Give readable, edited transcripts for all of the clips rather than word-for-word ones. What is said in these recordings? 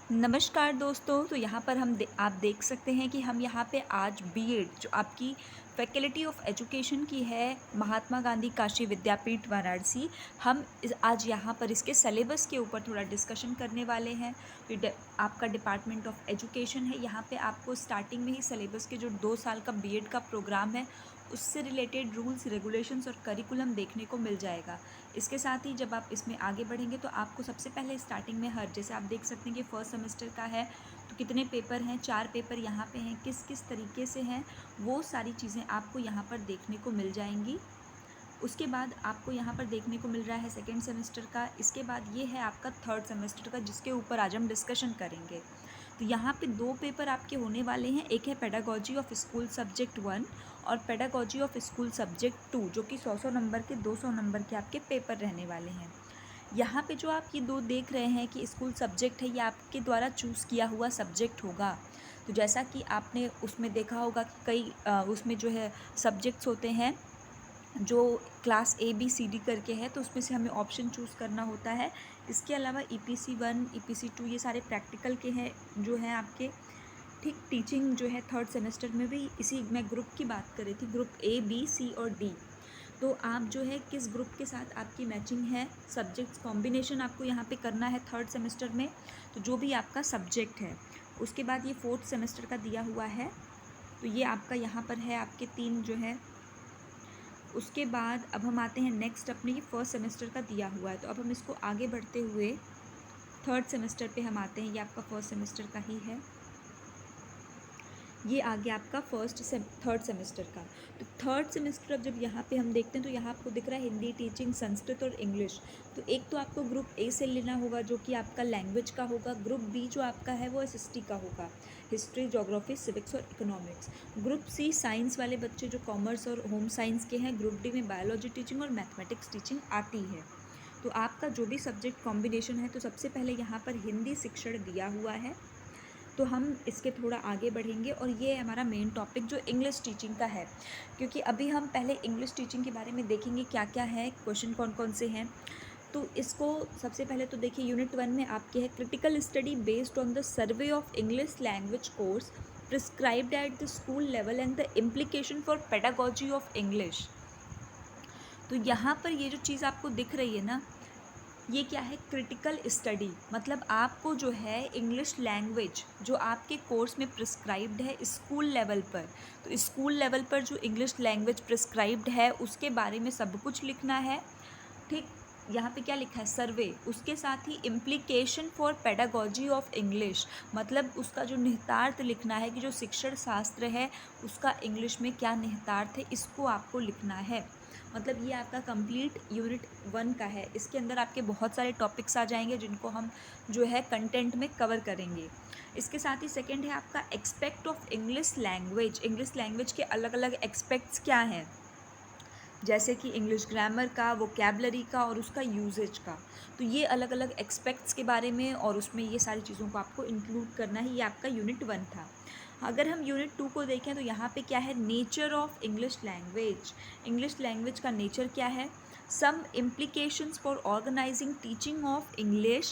नमस्कार दोस्तों। तो यहाँ पर आप देख सकते हैं कि हम यहाँ पे आज बीएड जो आपकी फैकल्टी ऑफ एजुकेशन की है महात्मा गांधी काशी विद्यापीठ वाराणसी, हम आज यहाँ पर इसके सिलेबस के ऊपर थोड़ा डिस्कशन करने वाले हैं। आपका डिपार्टमेंट ऑफ एजुकेशन है, यहाँ पे आपको स्टार्टिंग में ही सिलेबस के जो 2 साल का बीएड का प्रोग्राम है उससे रिलेटेड रूल्स रेगुलेशंस और करिकुलम देखने को मिल जाएगा। इसके साथ ही जब आप इसमें आगे बढ़ेंगे तो आपको सबसे पहले स्टार्टिंग में जैसे आप देख सकते हैं कि फर्स्ट सेमेस्टर का है तो कितने पेपर हैं, 4 पेपर यहाँ पे हैं, किस किस तरीके से हैं, वो सारी चीज़ें आपको यहाँ पर देखने को मिल जाएंगी। उसके बाद आपको यहाँ पर देखने को मिल रहा है सेकेंड सेमेस्टर का। इसके बाद ये है आपका थर्ड सेमेस्टर का, जिसके ऊपर आज हम डिस्कशन करेंगे। तो यहाँ पे 2 पेपर आपके होने वाले हैं, एक है पेडागोजी ऑफ स्कूल सब्जेक्ट 1 और पेडागोजी ऑफ स्कूल सब्जेक्ट 2, जो कि 100 नंबर के 200 नंबर के आपके पेपर रहने वाले हैं। यहाँ पे जो आप ये 2 देख रहे हैं कि स्कूल सब्जेक्ट है, ये आपके द्वारा चूज़ किया हुआ सब्जेक्ट होगा। तो जैसा कि आपने उसमें देखा होगा कि कई उसमें जो है सब्जेक्ट्स होते हैं जो क्लास ABCD करके है, तो उसमें से हमें ऑप्शन चूज़ करना होता है। इसके अलावा EPC 1 EPC 2 ये सारे प्रैक्टिकल के हैं जो हैं आपके। ठीक, टीचिंग जो है थर्ड सेमेस्टर में भी इसी मैं ग्रुप की बात कर रही थी, ग्रुप A B C और D। तो आप जो है किस ग्रुप के साथ आपकी मैचिंग है, सब्जेक्ट्स कॉम्बिनेशन आपको यहाँ पे करना है थर्ड सेमेस्टर में, तो जो भी आपका सब्जेक्ट है। उसके बाद ये फोर्थ सेमेस्टर का दिया हुआ है, तो ये आपका यहाँ पर है आपके 3 जो है। उसके बाद अब हम आते हैं नेक्स्ट, अपने ये फर्स्ट सेमेस्टर का दिया हुआ है, तो अब हम इसको आगे बढ़ते हुए थर्ड सेमेस्टर पे हम आते हैं। ये आपका फर्स्ट सेमेस्टर का ही है, ये आ गया आपका थर्ड सेमेस्टर का। तो थर्ड सेमेस्टर अब जब यहाँ पे हम देखते हैं तो यहाँ आपको दिख रहा है हिंदी टीचिंग, संस्कृत और इंग्लिश। तो एक तो आपको ग्रुप A से लेना होगा जो कि आपका लैंग्वेज का होगा। ग्रुप B जो आपका है वो SST का होगा, हिस्ट्री, ज्योग्राफी, सिविक्स और इकोनॉमिक्स। ग्रुप C साइंस वाले बच्चे जो कॉमर्स और होम साइंस के हैं। ग्रुप D में बायोलॉजी टीचिंग और मैथमेटिक्स टीचिंग आती है। तो आपका जो भी सब्जेक्ट कॉम्बिनेशन है, तो सबसे पहले यहाँ पर हिंदी शिक्षण दिया हुआ है, तो हम इसके थोड़ा आगे बढ़ेंगे और ये हमारा मेन टॉपिक जो इंग्लिश टीचिंग का है, क्योंकि अभी हम पहले इंग्लिश टीचिंग के बारे में देखेंगे क्या क्या है, क्वेश्चन कौन कौन से हैं। तो इसको सबसे पहले तो देखिए, यूनिट 1 में आपके है critical study based on the survey of English language course prescribed at the school level and the implication for pedagogy of English. तो यहाँ पर ये जो चीज़ आपको दिख रही है ना, ये क्या है, क्रिटिकल स्टडी। मतलब आपको जो है इंग्लिश लैंग्वेज जो आपके कोर्स में प्रिस्क्राइब्ड है स्कूल लेवल पर, तो स्कूल लेवल पर जो इंग्लिश लैंग्वेज प्रिस्क्राइब्ड है उसके बारे में सब कुछ लिखना है। ठीक, यहाँ पे क्या लिखा है, सर्वे, उसके साथ ही implication for pedagogy of English, मतलब उसका जो निहितार्थ लिखना है कि जो शिक्षण शास्त्र है उसका इंग्लिश में क्या निहितार्थ है, इसको आपको लिखना है। मतलब ये आपका कंप्लीट यूनिट 1 का है। इसके अंदर आपके बहुत सारे टॉपिक्स आ जाएंगे जिनको हम जो है कंटेंट में कवर करेंगे। इसके साथ ही सेकंड है आपका expect of English language. English language के अलग अलग एक्सपेक्ट्स क्या हैं, जैसे कि इंग्लिश ग्रामर का, वोकैबलरी का और उसका यूजेज का। तो ये अलग अलग एक्सपेक्ट्स के बारे में और उसमें ये सारी चीज़ों को आपको इंक्लूड करना है। ये आपका यूनिट 1 था। अगर हम यूनिट 2 को देखें तो यहाँ पे क्या है, nature of English language. English language का नेचर क्या है, some implications for organising teaching of English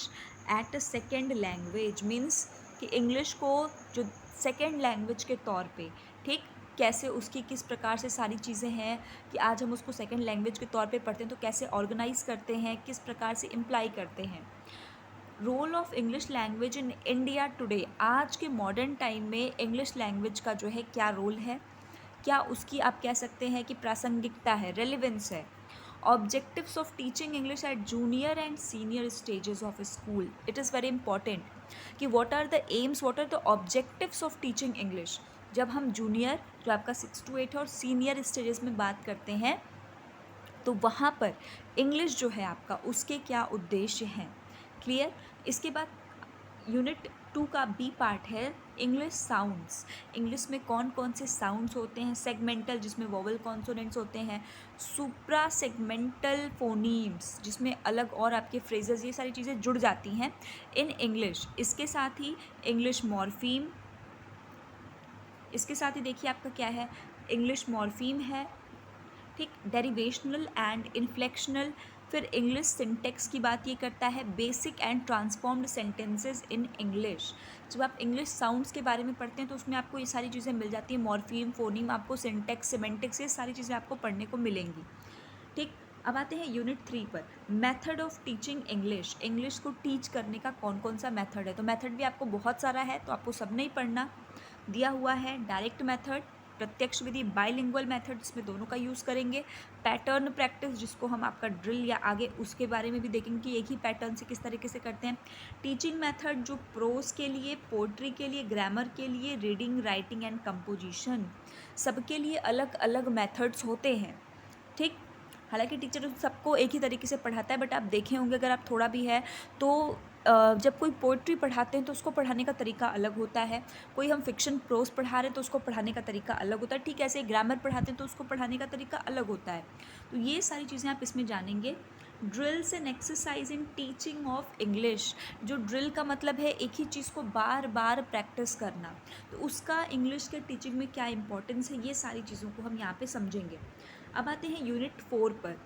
at a second language. Means कि इंग्लिश को जो सेकेंड लैंग्वेज के तौर पे, ठीक, कैसे उसकी किस प्रकार से सारी चीज़ें हैं कि आज हम उसको सेकेंड लैंग्वेज के तौर पे पढ़ते हैं, तो कैसे ऑर्गेनाइज करते हैं, किस प्रकार से इम्प्लाई करते हैं। Role of English language in India today. आज के मॉडर्न टाइम में इंग्लिश लैंग्वेज का जो है क्या रोल है, क्या उसकी आप कह सकते हैं कि प्रासंगिकता है, रेलिवेंस है। Objectives of teaching English at junior and senior stages of school. It is very important कि what are the aims, what are the objectives of teaching English. जब हम जूनियर जो आपका 6 to 8 और सीनियर स्टेजेस में बात करते हैं, तो वहाँ पर इंग्लिश जो है आपका, उसके क्या उद्देश्य हैं। क्लियर। इसके बाद यूनिट 2 का B पार्ट है इंग्लिश साउंड्स। इंग्लिश में कौन कौन से साउंड्स होते हैं, सेगमेंटल जिसमें वोवल कॉन्सोनेंट्स होते हैं, सुप्रा सेगमेंटल फोनीम्स जिसमें अलग और आपके फ्रेजेस, ये सारी चीज़ें जुड़ जाती हैं इन इंग्लिश। इसके साथ ही इंग्लिश मॉर्फीम, इसके साथ ही देखिए आपका क्या है, इंग्लिश मॉर्फीम है, ठीक, डेरिवेशनल एंड इन्फ्लेक्शनल फिर इंग्लिश सिंटेक्स की बात ये करता है, basic and transformed sentences in English. जब आप इंग्लिश साउंड्स के बारे में पढ़ते हैं तो उसमें आपको ये सारी चीज़ें मिल जाती हैं, मॉर्फीम, फोनीम, आपको सिंटेक्स, सिमेंटिक्स, ये सारी चीज़ें आपको पढ़ने को मिलेंगी। ठीक, अब आते हैं यूनिट 3 पर, method of teaching English. English को टीच करने का कौन कौन सा मेथड है, तो मेथड भी आपको बहुत सारा है, तो आपको सब नहीं पढ़ना। दिया हुआ है डायरेक्ट मेथड, प्रत्यक्ष विधि, बाइलिंगुअल मेथड जिसमें दोनों का यूज़ करेंगे, पैटर्न प्रैक्टिस जिसको हम आपका ड्रिल या आगे उसके बारे में भी देखेंगे कि एक ही पैटर्न से किस तरीके से करते हैं, टीचिंग मेथड जो प्रोज के लिए, पोट्री के लिए, ग्रामर के लिए, रीडिंग, राइटिंग एंड कंपोजिशन, सबके लिए अलग अलग मेथड्स होते हैं। ठीक, हालांकि टीचर सबको एक ही तरीके से पढ़ाता है, बट आप देखे होंगे अगर आप थोड़ा भी है तो जब कोई पोइट्री पढ़ाते हैं तो उसको पढ़ाने का तरीका अलग होता है, कोई हम फिक्शन प्रोज पढ़ा रहे हैं तो उसको पढ़ाने का तरीका अलग होता है। ठीक ऐसे ग्रामर पढ़ाते हैं तो उसको पढ़ाने का तरीका अलग होता है। तो ये सारी चीज़ें आप इसमें जानेंगे। Drills and exercise in teaching of English, जो ड्रिल का मतलब है एक ही चीज़ को बार बार प्रैक्टिस करना, तो उसका इंग्लिश के टीचिंग में क्या इंपॉर्टेंस है, ये सारी चीज़ों को हम यहाँ पे समझेंगे। अब आते हैं यूनिट 4 पर।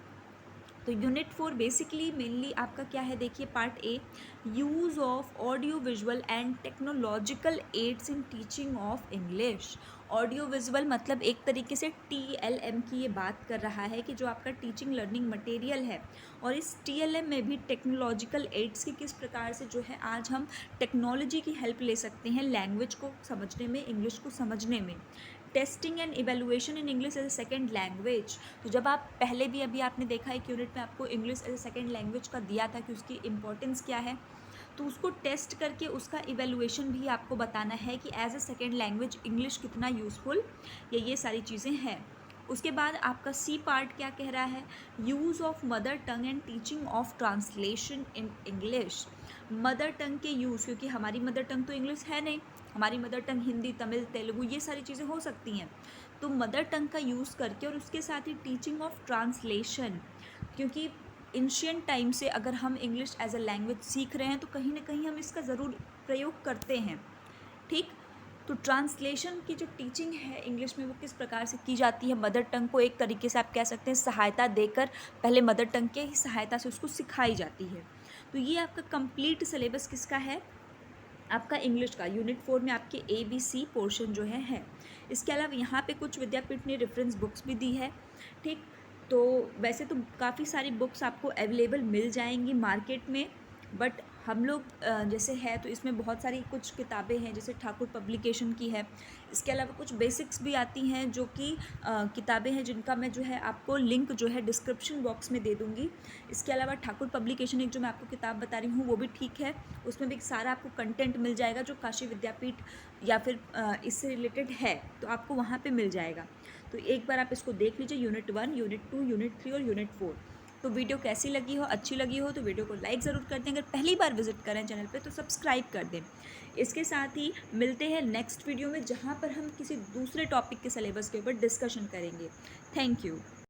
तो यूनिट 4 बेसिकली मेनली आपका क्या है, देखिए part A, use of audio visual and technological aids in teaching of English. Audio visual मतलब एक तरीके से TLM की ये बात कर रहा है कि जो आपका टीचिंग लर्निंग मटेरियल है, और इस TLM में भी टेक्नोलॉजिकल एड्स की किस प्रकार से जो है आज हम टेक्नोलॉजी की हेल्प ले सकते हैं लैंग्वेज को समझने में, इंग्लिश को समझने में। Testing and evaluation in English as a second language, तो जब आप पहले भी अभी आपने देखा एक यूनिट में आपको English as a second language का दिया था कि उसकी इम्पोर्टेंस क्या है, तो उसको टेस्ट करके उसका इवेलुएशन भी आपको बताना है कि as a second language English कितना यूज़फुल, ये सारी चीज़ें हैं। उसके बाद आपका सी पार्ट क्या कह रहा है, use of mother tongue and teaching of translation in English. Mother tongue के यूज़, क्योंकि हमारी मदर टंग तो इंग्लिश है नहीं, हमारी मदर टंग हिंदी, तमिल, तेलुगु, ये सारी चीज़ें हो सकती हैं। तो मदर टंग का यूज़ करके, और उसके साथ ही टीचिंग ऑफ ट्रांसलेशन, क्योंकि एंशिएंट टाइम से अगर हम इंग्लिश एज अ लैंग्वेज सीख रहे हैं तो कहीं ना कहीं हम इसका ज़रूर प्रयोग करते हैं। ठीक, तो ट्रांसलेशन की जो टीचिंग है इंग्लिश में वो किस प्रकार से की जाती है, मदर टंग को एक तरीके से आप कह सकते हैं सहायता देकर, पहले मदर टंग के ही सहायता से उसको सिखाई जाती है। तो ये आपका कंप्लीट सिलेबस किसका है, आपका इंग्लिश का। यूनिट 4 में आपके ABC पोर्शन जो है। इसके अलावा यहाँ पे कुछ विद्यापीठ ने रेफरेंस बुक्स भी दी है। ठीक, तो वैसे तो काफ़ी सारी बुक्स आपको अवेलेबल मिल जाएंगी मार्केट में, बट हम लोग जैसे है तो इसमें बहुत सारी कुछ किताबें हैं जैसे ठाकुर पब्लिकेशन की है। इसके अलावा कुछ बेसिक्स भी आती हैं जो कि किताबें हैं जिनका मैं जो है आपको लिंक जो है डिस्क्रिप्शन बॉक्स में दे दूँगी। इसके अलावा ठाकुर पब्लिकेशन एक जो मैं आपको किताब बता रही हूँ वो भी ठीक है, उसमें भी सारा आपको कंटेंट मिल जाएगा जो काशी विद्यापीठ या फिर इससे रिलेटेड है, तो आपको वहाँ पे मिल जाएगा। तो एक बार आप इसको देख लीजिए, यूनिट 1, यूनिट 2, यूनिट 3 और यूनिट 4। तो वीडियो कैसी लगी हो, अच्छी लगी हो तो वीडियो को लाइक ज़रूर कर दें, अगर पहली बार विजिट करें चैनल पे तो सब्सक्राइब कर दें। इसके साथ ही मिलते हैं नेक्स्ट वीडियो में जहाँ पर हम किसी दूसरे टॉपिक के सिलेबस के ऊपर डिस्कशन करेंगे। Thank you.